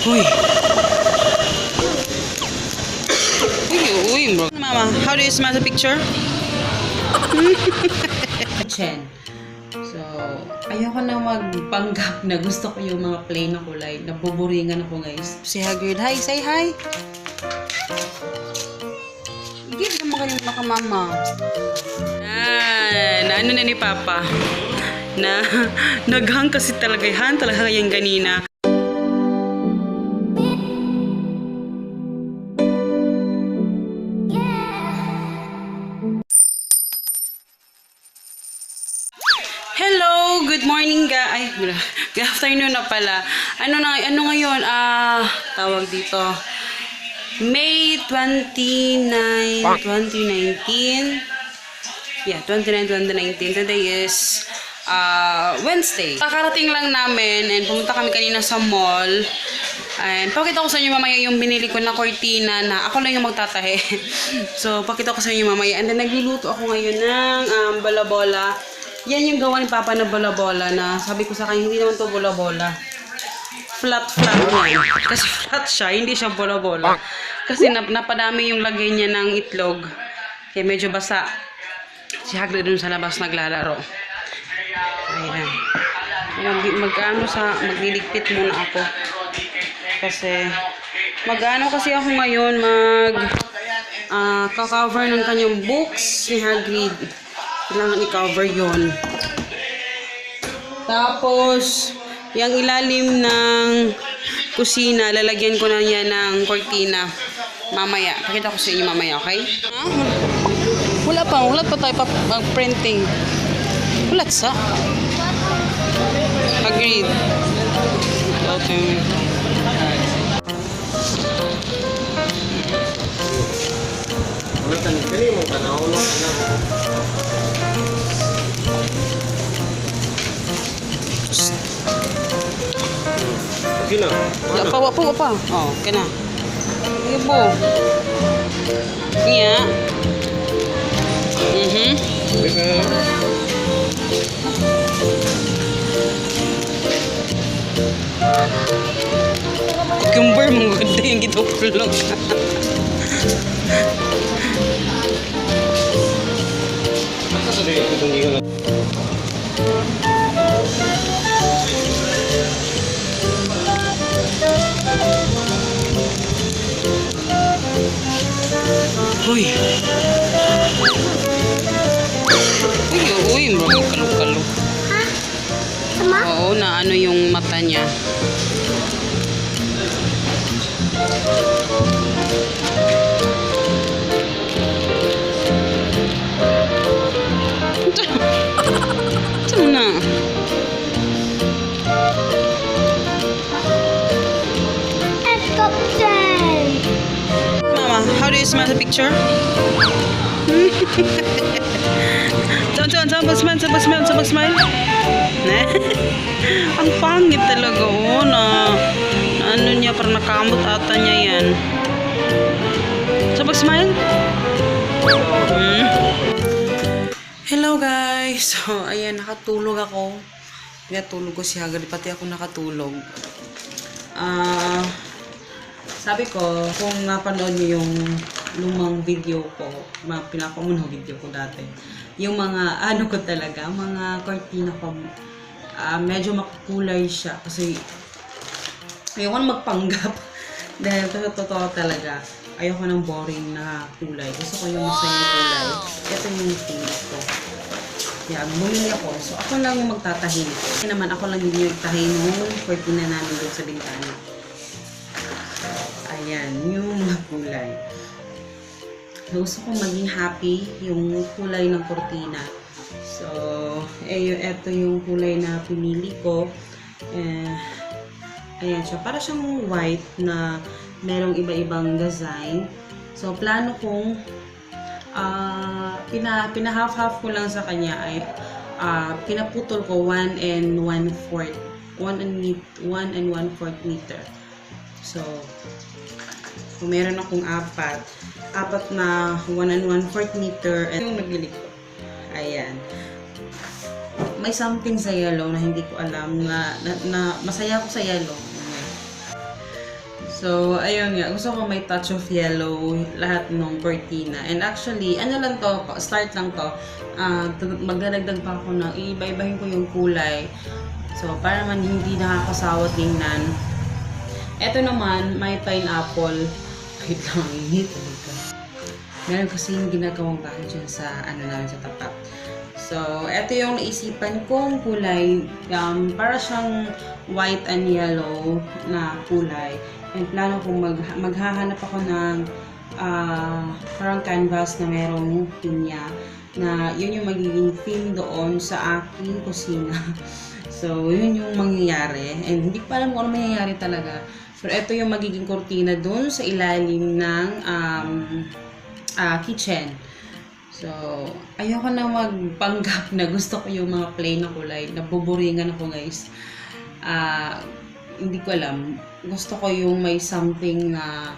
Uy. Uy, bro. Mama, how do you smell the picture? Chen. So, ayoko na magpanggap na gusto ko yung mga plain na kulay. Nabuburingan ako, guys. Si Hagrid, hi, say hi. Give naman kayo makamama. Ano na ni Papa? Naghang kasi talaga yung ganina. Hello, good morning guys. Good afternoon na pala. Ano ngayon? Tawag dito. May 29, 2019. Yeah, 29, 2019. Today is Wednesday. Kakarating lang namin and pumunta kami kanina sa mall. And pakita ko sa inyo mamaya yung binili ko na cortina na ako lang yung magtatahe. So, pakita ko sa inyo mamaya. And then nagluluto ako ngayon ng bola-bola. Yan yung gawa ni Papa na bola-bola na sabi ko sa kanya, hindi naman to bola-bola. Flat yan. Kasi flat siya, hindi siya bola-bola. Kasi napadami yung lagay niya ng itlog. Kaya medyo basa. Si Hagrid dun sa labas naglalaro. Ayan. Magliligpit muna ako. Kasi, kasi ako ngayon, ka-cover ng kanyang books ni Hagrid. Kailangan i-cover yon. Tapos, yung ilalim ng kusina, lalagyan ko na yan ng cortina. Mamaya. Pakita ko sa inyo mamaya, okay? Wala pa tayo pag-printing. Wala sa. Agreed. Okay. Okay na. Wapa pa. Oh, okay na. Sige po. Iya. Cucumber mong ganda yung gitupulog. Uy. Uy, kalog-kalog. Ha? Sama? Oo, na ano yung mata niya. Ito na. Mama, how do you smell the picture? Sabag smile. Ang pangit talaga, oh, na ano niya, parang nakamot ata niya yan. Sabag smile? Hello guys! So, ayan, nakatulog ako. Natulog ko si Hagrid, pati ako nakatulog. Sabi ko, kung napanood niyo yung lumang video ko, pinapamunang video ko dati, yung mga, ano ko talaga, mga cortina ko, medyo makukulay siya. Kasi, ayoko na magpanggap. Dahil totoo talaga, ayoko ng boring na kulay. Gusto ko yung masayang kulay. Ito yung pinis ko. Yan, bumili ako. So, ako lang yung magtatahin. Kasi naman, ako lang yung magtahin ng cortina namin doon sa bintana. Ayan, yung mga kulay. Gusto ko maging happy yung kulay ng cortina. So, eto yung kulay na pinili ko. Ayan siya. Para siyang white na merong iba-ibang design. So, plano kong pina-half-half ko lang sa kanya ay pinaputol ko 1 and 1/4 meter. So, kung meron akong apat na 1 and 1/4 meter, at yung nabili ko. Ayan. May something sa yellow na hindi ko alam na masaya ako sa yellow. So, ayun nga. Gusto ko may touch of yellow lahat ng cortina. And actually, ano lang to, start lang to. Magdadagdag pa ako ng iiba-ibahin ko yung kulay. So, para man hindi nakakasawa tingnan. Ito naman, may pineapple. Wait lang, init talaga. Meron kasi yung ginagawang bahay dyan sa, namin sa tapat. So, ito yung naisipan kong kulay. Para siyang white and yellow na kulay. And plano kong maghahanap ako ng parang canvas na merong pinya. Na yun yung magiging theme doon sa aking kusina. So, yun yung mangyayari. And hindi ko alam kung ano mangyayari talaga. Pero ito yung magiging kortina doon sa ilalim ng kitchen. So, ayoko na magpanggap na gusto ko yung mga plain na kulay. Nabuburingan ako, guys. Hindi ko alam. Gusto ko yung may something na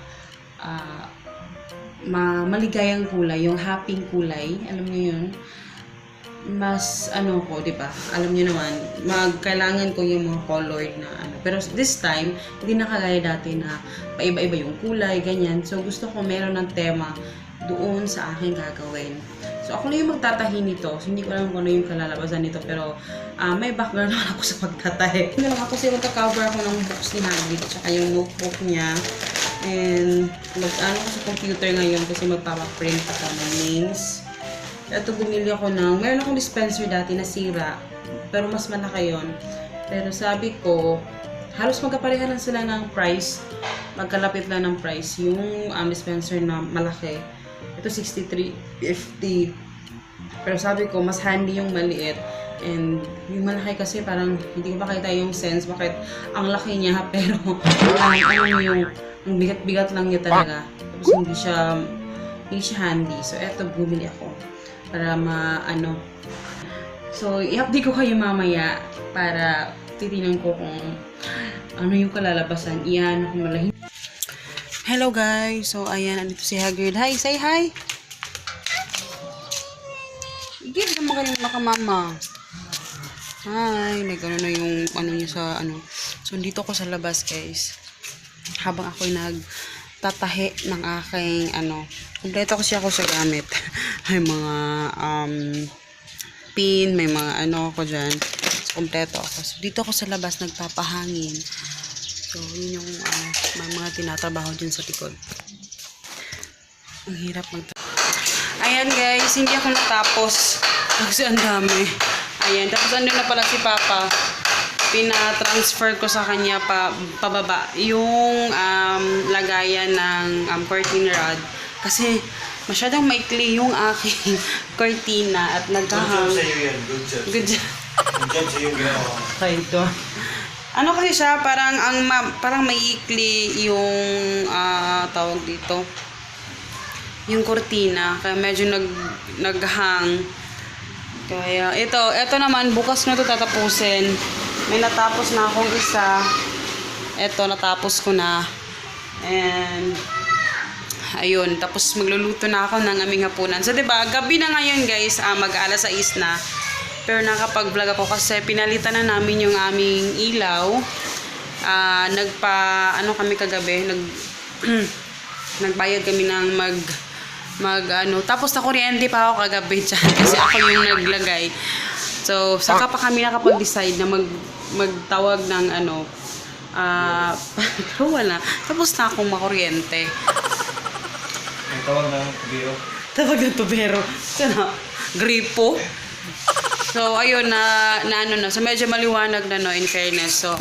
maligayang kulay, yung happy kulay. Alam niyo yun? Mas ko, 'di ba? Alam niyo naman, kailangan ko yung mga colored na Pero this time, hindi na kagaya dati na paiba-iba yung kulay, ganyan. So gusto ko meron ng tema doon sa aking gagawin. So ako na yung magtatahi nito. So, hindi ko alam kung ano yung kalalabasan nito, pero may background naman ako sa pagtatahi. Hindi lang ako kasi magka-cover ako ng books ni Hagrid at saka yung notebook niya. And mag-ano ko sa computer ngayon kasi magpapaprint ako ng names. Ito, bumili ako meron akong dispenser dati na sira, pero mas malaki yun. Pero sabi ko, halos magkapareha lang sila ng price. Magkalapit lang ng price. Yung dispenser na malaki, ito $63.50. Pero sabi ko, mas handy yung maliit. And yung malaki kasi parang hindi ko makita yung sense bakit ang laki niya, pero yung bigat-bigat lang niya talaga. Tapos hindi siya handy. So eto, bumili ako para So i-update ko kayo mamaya para titingnan ko kung ano yung kalalabasan. Iyan ako malahin. Hello guys. So ayan, andito si Hagrid. Hi, say hi. Give naman kayo makamama. Hi, nagano na yung niya sa So dito ko sa labas, guys. Habang ako'y nagtatahi ng aking kumpleto kasi ako sa gamit. May mga pin, may mga ako dyan. So, kumpleto ako. So dito ako sa labas nagpapahangin. So yun yung may mga tinatrabaho dyan sa likod. Ang hirap Ayan guys, hindi ako natapos. Kasi ang dami. Ayan, tapos andun na pala si Papa. Pina-transfer ko sa kanya pababa yung lagayan ng curtain rod. Kasi masyadong maikli yung aking cortina at naghahang. Good job sa'yo yan. Good job. Good job. Good job sa'yo ginawa. Ito. Kasi siya, parang maikli yung tawag dito. Yung cortina. Kaya medyo naghang. Kaya ito naman, bukas na ito tatapusin. May natapos na akong isa. Ito, natapos ko na. And ayun, tapos magluluto na ako ng aming hapunan. So, 'di ba, gabi na ngayon, guys, mag-alas 6 na. Pero nakapag-vlog ako kasi pinalitan na namin yung aming ilaw. Kami kagabi, nagbayad kami ng tapos na kuryente pa ako kagabi dyan kasi ako yung naglagay. So, saka pa kami nakapag-decide na magtawag ng pero wala. Tapos na akong makuryente. Ang tawag ng tubero. Tawag ng tubero. Sana, gripo. So, ayun, na. So, medyo maliwanag na, in fairness. So,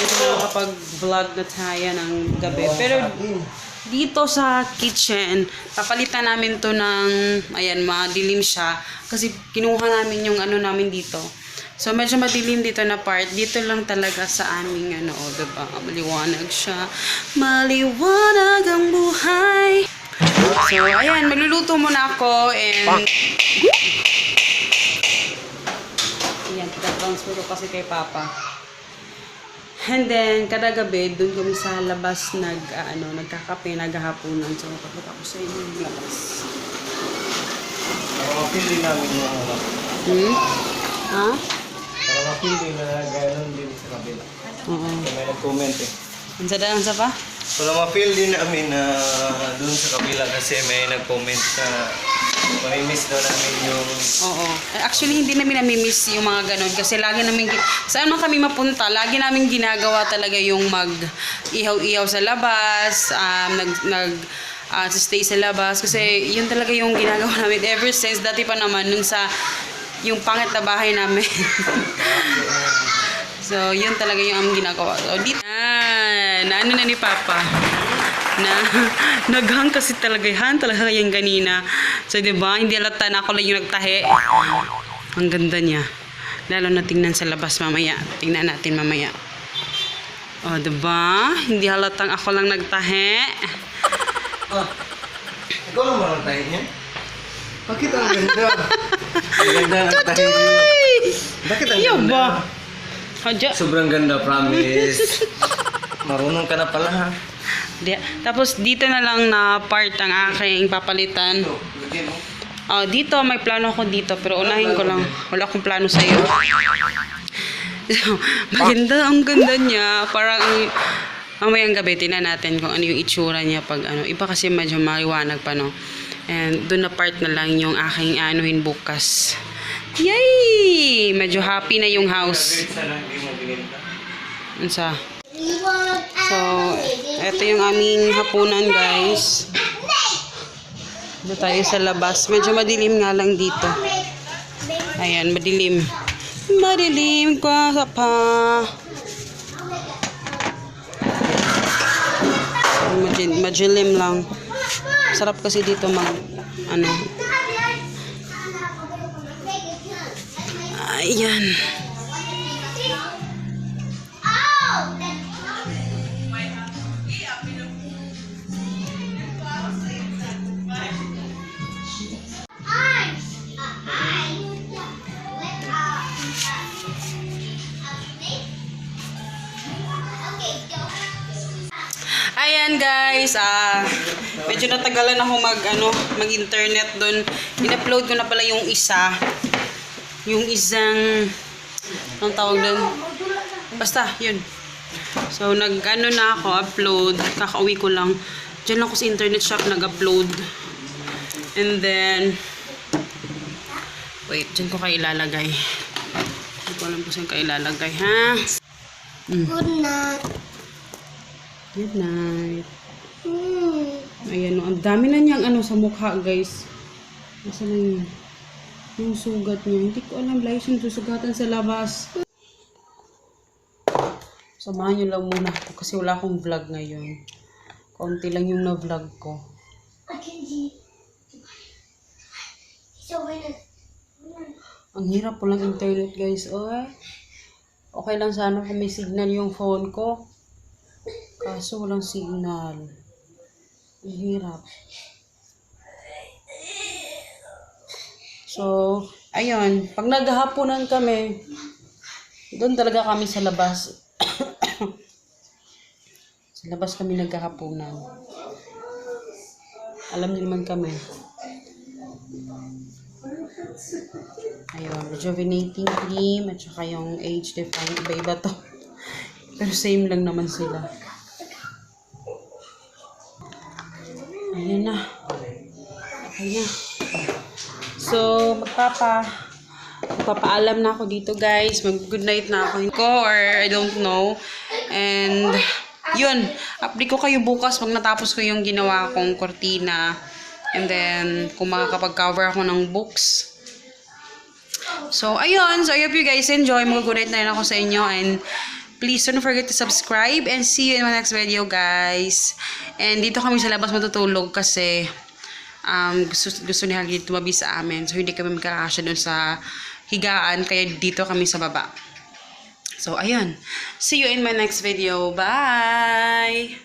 dito na nakapag-vlog na tayo ng gabi. Pero, dito sa kitchen, papalitan namin to ng, ayan, madilim siya. Kasi, kinuha namin yung namin dito. So, medyo madilim dito na part. Dito lang talaga sa aming, diba? Maliwanag siya. Maliwanag ang buhay. So, ayan, magluluto muna ako. And, ayan, transfer ko kasi kay Papa. And then, kada gabi, doon kami sa labas nagkakape, naghahaponan. So, kapag ako sa inyo yung labas. Para mapili namin yung Ha? Para mapili na gano'n din sa kabila. Oo. Kaya may nag-comment Ang sa pa? Wala ma-feel din namin na doon sa kabila kasi may nag-comment na mamimiss daw namin yung... Oo. Actually, hindi namin namimiss yung mga ganun kasi lagi namin, saan man kami mapunta, lagi namin ginagawa talaga yung mag-ihaw-ihaw sa labas, stay sa labas kasi yun talaga yung ginagawa namin ever since dati pa naman nun sa yung pangit na bahay namin. So, yun talaga yung aming ginagawa. So, dito, na ano na ni Papa. Naghang kasi talaga. Han talaga yung ganina. So, diba? Hindi alata na ako lang yung nagtahe. Ang ganda niya. Lalo na tingnan sa labas mamaya. Tingnan natin mamaya. O, diba? Hindi halatang ako lang nagtahe. Ikaw lang ba nagtahe niya? Bakit ang ganda? Ang ganda ng tahe niya. Bakit ang Iyo ganda? ba? Hadya. Sobrang ganda, promise. Marunong ka na pala ha. Tapos dito na lang na part ang aking papalitan. Dito may plano ako dito pero unahin ko lang. Wala akong plano sa iyo. So, maganda, ang ganda niya. Parang mamayang gabi tingnan natin kung ano yung itsura niya pag ano. Iba kasi medyo maliwanag pa no. And doon na part na lang yung aking anuhin bukas. Yay! Medyo happy na yung house. Unsa? So, ito yung aming hapunan, guys. Dito tayo sa labas. Medyo madilim nga lang dito. Ayan, madilim. Madilim kwa sa pa. Madilim lang. Sarap kasi dito ano. Ayan. Ayan guys, medyo natagalan ako mag-internet doon. In-upload ko na pala yung isa. Yung isang, anong tawag doon? Basta, yun. So, na ako, upload. Kakauwi ko lang. Diyan lang ako sa internet shop nag-upload. And then, wait, diyan ko kayo ilalagay. Hindi ko alam po saan kayo ilalagay, ha? Good night. Good night. Ayan, ang dami na niyang sa mukha, guys. Nasa na yun? Yung sugat niya. Hindi ko alam, guys, yung susugatan sa labas. Samahan niyo lang muna ako kasi wala akong vlog ngayon. Kaunti lang yung na-vlog ko. Ang hirap po lang internet, guys. Okay lang sana kung may signal yung phone ko. Kaso walang signal. Ang hirap. So, ayun. Pag naghahaponan kami, doon talaga kami sa labas. Sa labas kami naghahaponan. Alam niyo naman kami. Ayun, rejuvenating cream at saka yung age defying. Iba-iba to. Pero same lang naman sila. Ayan na. Okay na. So, magpapaalam na ako dito, guys. Mag-good night na ako. Or I don't know. And, yun. Update ko kayo bukas pag natapos ko yung ginawa kong kortina. And then, kung makakapag-cover ako ng books. So, ayun. So, I hope you guys enjoy. Mag-good night na rin ako sa inyo. And, please don't forget to subscribe. And see you in my next video, guys. And, dito kami sa labas matutulog kasi gusto ni Hagrid tumabi sa amin. So, hindi kami magkakasya doon sa higaan. Kaya, dito kami sa baba. So, ayun. See you in my next video. Bye!